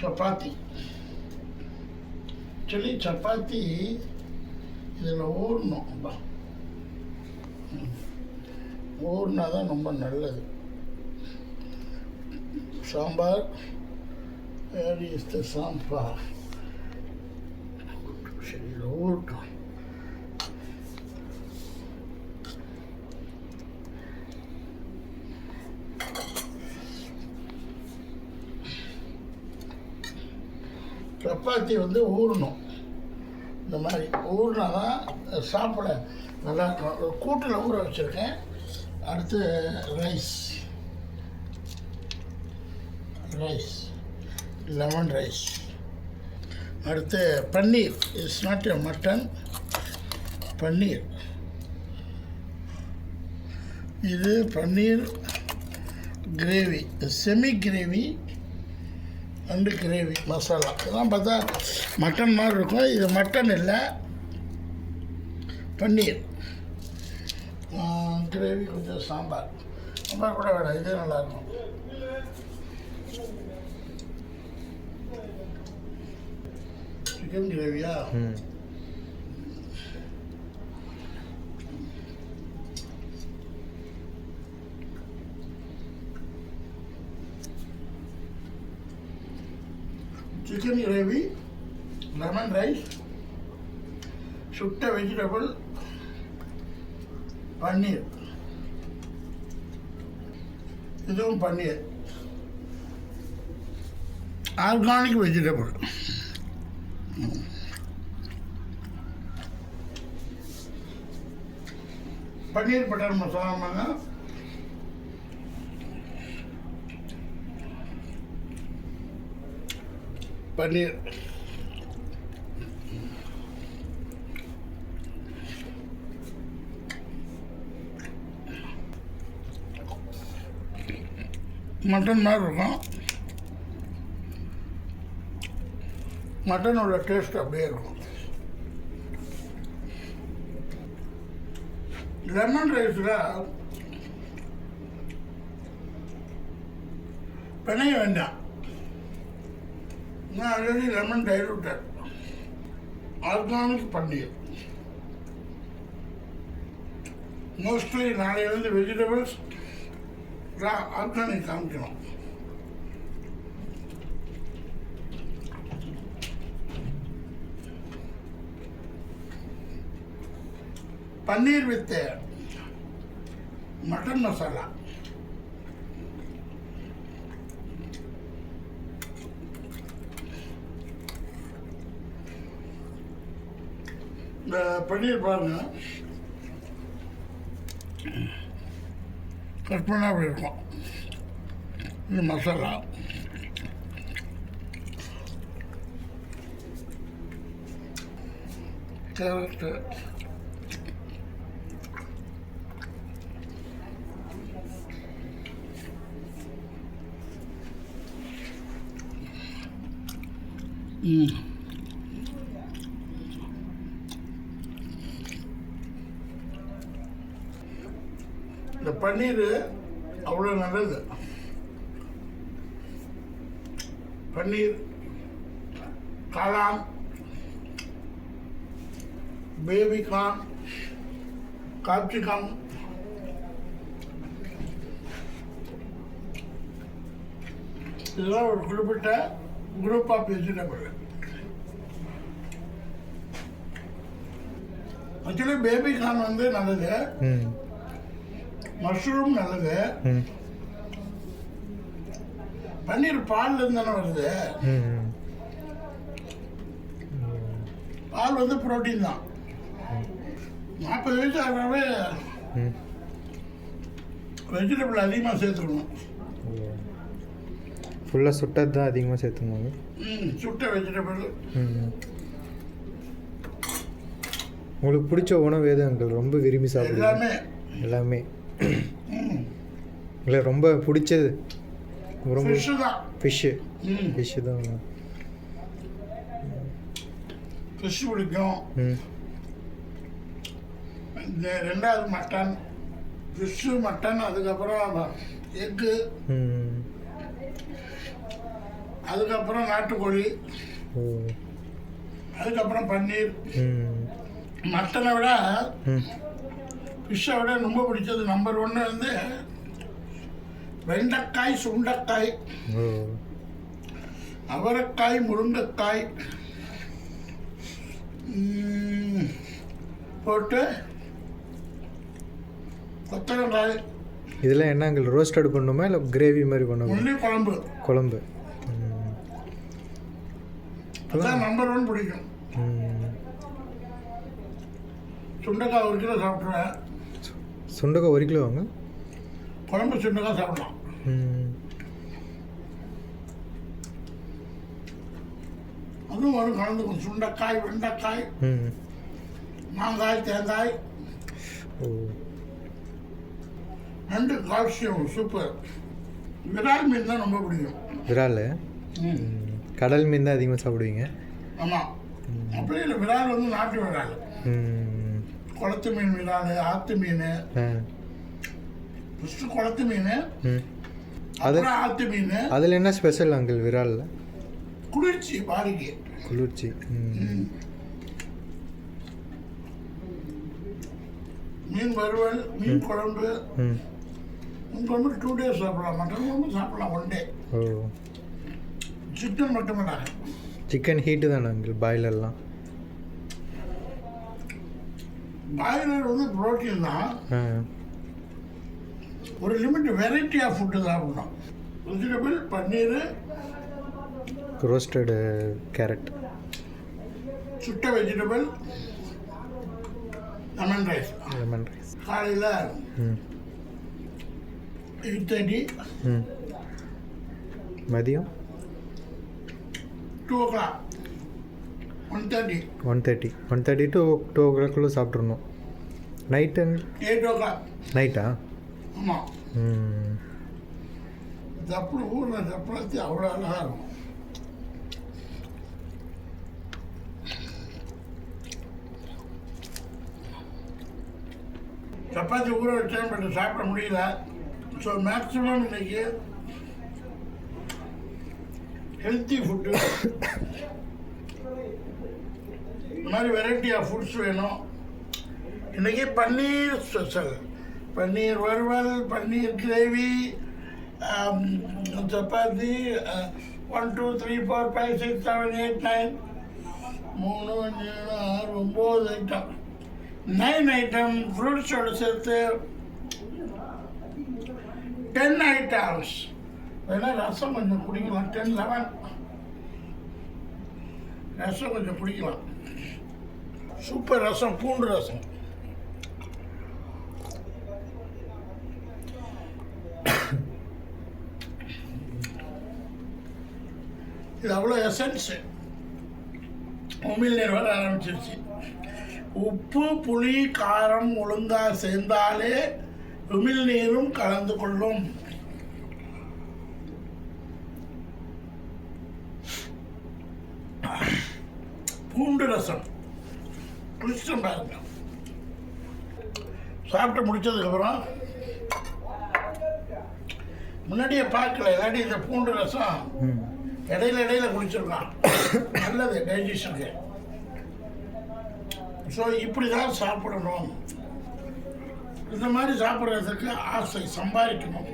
Chapati. Actually chapati இதில் ஊறணும். ஊறினா தான் ரொம்ப நல்லது. Sambar, where is the sambar? சரி, இதில் ஊறட்டும். சப்பாத்தி வந்து ஊறணும். இந்த மாதிரி ஊறினா தான் சாப்பிட நல்லா இருக்கும். கூட்டில் ஊற வச்சுருக்கேன். அடுத்து ரைஸ், லெமன் ரைஸ். அடுத்து paneer. It's not a mutton, paneer. இது paneer gravy, semi gravy and gravy masala. இதெல்லாம் பார்த்தா மட்டன் மாதிரி இருக்கும். இது மட்டன் இல்லை, பன்னீர் கிரேவி. கொஞ்சம் சாம்பார் கூட வேணாம், இதே நல்லாயிருக்கும். சிக்கன் கிரேவியா? சிக்கன் கிரேவி, லெமன் ரைஸ், சுட்ட வெஜிடபிள், பன்னீர். இதுவும் paneer, organic vegetable. Paneer butter masala. Paneer, mutton மாதிரி இருக்கும். மட்டனோட டேஸ்ட் அப்படியே இருக்கும். லெமன் ரைஸில் பிணைய வேண்டாம். நான் ஆல்ரெடி லெமன் டைலூட்டட். ஆர்கானிக் பன்னீர். மோஸ்ட்லி நாளையிலேருந்து வெஜிடபிள்ஸ் ஆர்கானிக் காமிக்கணும். பன்னீர் வித் மட்டன் மசாலா. இந்த பன்னீர் பாருங்க, கட் பண்ணால் அப்படி இருக்கும். இது மசாலா. கேரட்டு, இந்த பன்னீர் அவ்வளோ நல்லது. பன்னீர், காளான், பேபிகார்ன், காப்சிகம், இதெல்லாம் ஒரு குறிப்பிட்ட group of vegetable. Actually baby corn வந்து நல்லது, மஷ்ரூம் நல்லது. பன்னீர் பால்ல இருந்து தானே வருது. பால் வந்து புரோட்டீன் தான். 40 வயசு ஆகவே வெஜிடபிள் அதிகமாக சேர்த்துக்கணும். ஃபுல்லாக சுட்டது தான் அதிகமாக சேர்த்துக்கணும். சுட்ட வெஜிடபிள். உங்களுக்கு பிடிச்ச உணவு எது அங்கிள்? ரொம்ப விரும்பி சாப்பிடுங்க? எல்லாமே இல்லை, ரொம்ப பிடிச்சது? ரொம்ப ஃபிஷ்ஷு தான். ஃபிஷ் பிடிக்கும். இந்த ரெண்டாவது மட்டன், ஃபிஷ்ஷு, மட்டன், அதுக்கப்புறம் எக்கு. அதுக்கப்புறம் நாட்டுக்கோழி, ஓ அதுக்கப்புறம் பன்னீர். ம் மட்டனை விட ம் ஃபிஷ்ஷை விட ரொம்ப பிடிச்சது நம்பர் 1 வந்து வெண்டைக்காய், சுண்டைக்காய், ஓ அவரைக்காய், முருங்கைக்காய் போட்டு கொத்தவரங்காய். இதெல்லாம் என்ன அங்கிள் ரோஸ்டட் பண்ணுமா இல்லை கிரேவி மாதிரி பண்ணுமா? ஒன்லி குழம்பு. குழம்பு. அதான் நம்பர் 1 பிடிக்கும். சுண்டைக்காய் 1 கிலோ சாப்பிட்ருவேன். சுண்டைக்காய் 1 கிலோ வாங்க. குழம்பு சுண்டைக்காய் சாப்பிடலாம். அதுவும் ஒரு கலந்துக்கும். சுண்டைக்காய், வெண்டைக்காய், மாங்காய், தேங்காய். ஓ நண்டு கால்சியம் சூப்பர். விரால் மீன் தான் ரொம்ப பிடிக்கும். விரால் கடல் மீன் தான் அதிகமாக சாப்பிடுவீங்க? ஆமாம். அப்படியே இல்லை, விரால் வந்து நாட்டு விரால். குளத்து மீன் விரால், ஆற்று மீன். ஃபஸ்ட்டு குளத்து மீன், அப்புறம் ஆற்று மீன். அதில் என்ன ஸ்பெஷல் அங்கிள் விராலில்? குளிர்ச்சி, பாடிக்கு குளிர்ச்சி. மீன் வறுவல், மீன் குழம்பு. மீன் குழம்பு 2 days சாப்பிடலாம். மட்டன் குழம்பு சாப்பிடலாம் 1 day. ஓ சிக்கன் மட்டும் இல்லை. சிக்கன் ஹீட்டு தானே அங்கிள் பாய்லர்லாம்? பாய்லர் வந்து ப்ரோட்டீன் தான். ஒரு லிமிட் வெரைட்டி ஆஃப் ஃபுட்டு சாப்பிடணும். வெஜிடபிள், பன்னீர், ரோஸ்டடு கேரட், சுட்ட வெஜிடபிள், லெமன் ரைஸ். காலையில் 8:30, மதியம் 2 o'clock, 1:30. 1:30 to 2 o'clock சாப்பிட்றணும். Night 8 o'clock. நைட்டா? ஆமாம். தப்பு ஊரில் சப்பாத்தி அவ்வளோ அழகாக இருக்கும். சப்பாத்தி ஊற வச்சேன், பட் சாப்பிட முடியல. ஸோ மேக்ஸிமம் இன்னைக்கு ஹெல்த்தி ஃபுட்டு, இந்த மாதிரி வெரைட்டி ஆஃப் ஃபுட்ஸ் வேணும். இன்றைக்கி பன்னீர் ஸ்பெஷல். பன்னீர் வறுவல், பன்னீர் கிரேவி, சப்பாத்தி. 1 2 3 4 5 6 7 8 9 3 5 6 9 ஐட்டம். 9 ஐட்டம் ஃப்ரூட்ஸோடு சேர்த்து 10 ஐட்டம்ஸ். வேணா ரசம் கொஞ்சம் குடிக்கலாம். 10 11 ரசம் கொஞ்சம் குடிக்கலாம். சூப்பர் ரசம், பூண்டு ரசம். இது அவ்வளோ எசன்ஸு. உமிழ்நீர் வர ஆரம்பிச்சிருச்சு. உப்பு, புளி, காரம் ஒழுங்காக சேர்ந்தாலே உமிழ்நீரும் கலந்து கொள்ளும். பூண்டு ரசம் குளிச்சும் பாருங்க. சாப்பிட்டு முடிச்சதுக்கப்புறம் முன்னாடியே பார்க்கல, இல்லாட்டி இந்த பூண்டு ரசம் இடையில குடிச்சிருக்கலாம். நல்லது டைஜஷனுக்கு. ஸோ இப்படி தான் சாப்பிடணும். இந்த மாதிரி சாப்பிட்றதுக்கு ஆசை, சம்பாதிக்கணும்.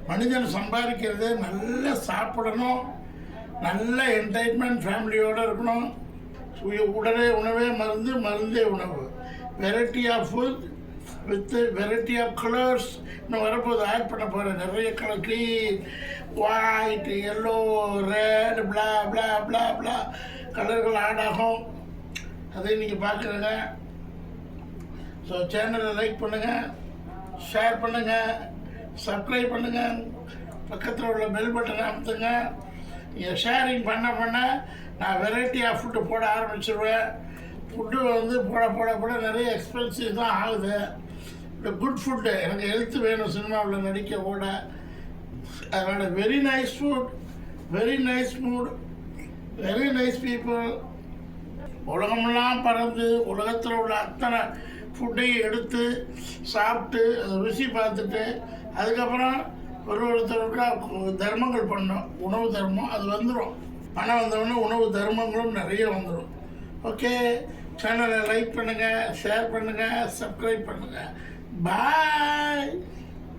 மனிதன் சம்பாதிக்கிறது நல்லா சாப்பிடணும், நல்ல என்டர்டைன்மெண்ட் ஃபேமிலியோடு இருக்கணும். உடனே உணவே மருந்து, மருந்தே உணவு. Variety of food with variety of colours. இன்னும் வரப்போது ஆட் பண்ண போகிறேன். நிறைய colour, green, white, yellow, red, blah blah blah blah கலர்கள் ஆட் ஆகும். அதை நீங்கள் பார்க்குறேங்க. ஸோ சேனலை லைக் பண்ணுங்கள், ஷேர் பண்ணுங்கள், சப்ஸ்கிரைப் பண்ணுங்கள், பக்கத்தில் உள்ள பெல் பட்டனை அமுத்துங்க. நீங்கள் ஷேரிங் பண்ண நான் வெரைட்டி ஆஃப் ஃபுட்டு போட ஆரம்பிச்சிடுவேன். ஃபுட்டு வந்து போட நிறைய எக்ஸ்பென்சிவ் தான் ஆகுது. இந்த குட் ஃபுட்டு எனக்கு ஹெல்த் வேணும் சினிமாவில் நடிக்க ஓட. அதனால் very nice food, very nice mood, very nice people. உலகமெல்லாம் பறந்து உலகத்தில் உள்ள அத்தனை ஃபுட்டையும் எடுத்து சாப்பிட்டு அதை ருசி பார்த்துட்டு அதுக்கப்புறம் ஒருத்தருக்கா தர்மங்கள் பண்ணோம், உணவு தர்மம் அது வந்துடும். பணம் வந்தவுடனே உணவு தர்மங்களும் நிறைய வந்துடும். ஓகே, சேனலை லைக் பண்ணுங்கள், ஷேர் பண்ணுங்கள், சப்ஸ்கிரைப் பண்ணுங்கள். பாய்.